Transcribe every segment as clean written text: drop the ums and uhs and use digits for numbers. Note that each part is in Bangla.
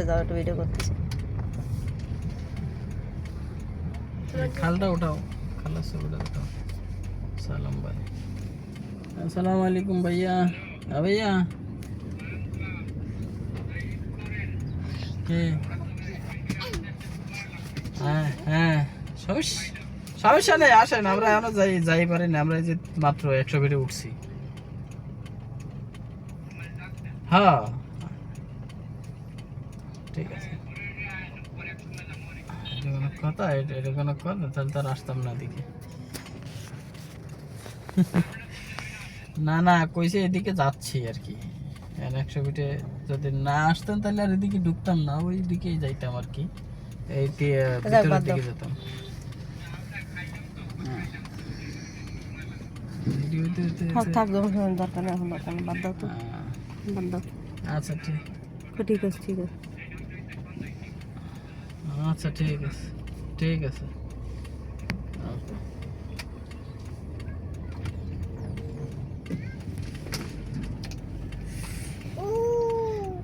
যাও একটু ভিডিও করতেছি। খালটা উঠাও, খালার ছবিটা উঠাও। সালাম ভাই, আসসালামু আলাইকুম ভাইয়া। ভাইয়া কে? হ্যাঁ হ্যাঁ, সমস্যা নেই, আসেন। আমরা এখনো যাই পারি না, আমরা এই যে মাত্র 100 ফিটে উঠছি। হ্যাঁ ঠিক আছে, এটা কোনো কথা? এটা কোনো কথা? তাহলে তার আসতাম না দিকে। না না, কইছে এদিকে যাচ্ছি আর কি। 100 ফিটে যদি না আসতাম তাহলে আর এদিকে ঢুকতাম না, ওই দিকেই যাইতাম আর কি, এই ভিতরের দিকে যেতাম। থাক, যখন দরকার নেই, এখন দরকার নেই, বাদ দাও তো, বাদ দাও। আচ্ছা ঠিক, ঠিক আছে, ঠিক আছে। আচ্ছা ঠিক আছে, ঠিক আছে।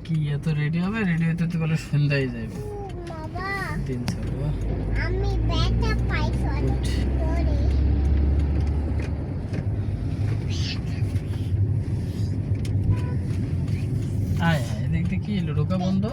কি এত রেডি হবে? রেডি হতে তো বলে সন্ধ্যায় যাবে, দিন ছাড়বো। আমি ব্যাটা পাই সরি। আয় আয়, দেখতে কি ঢোকা বন্ধ।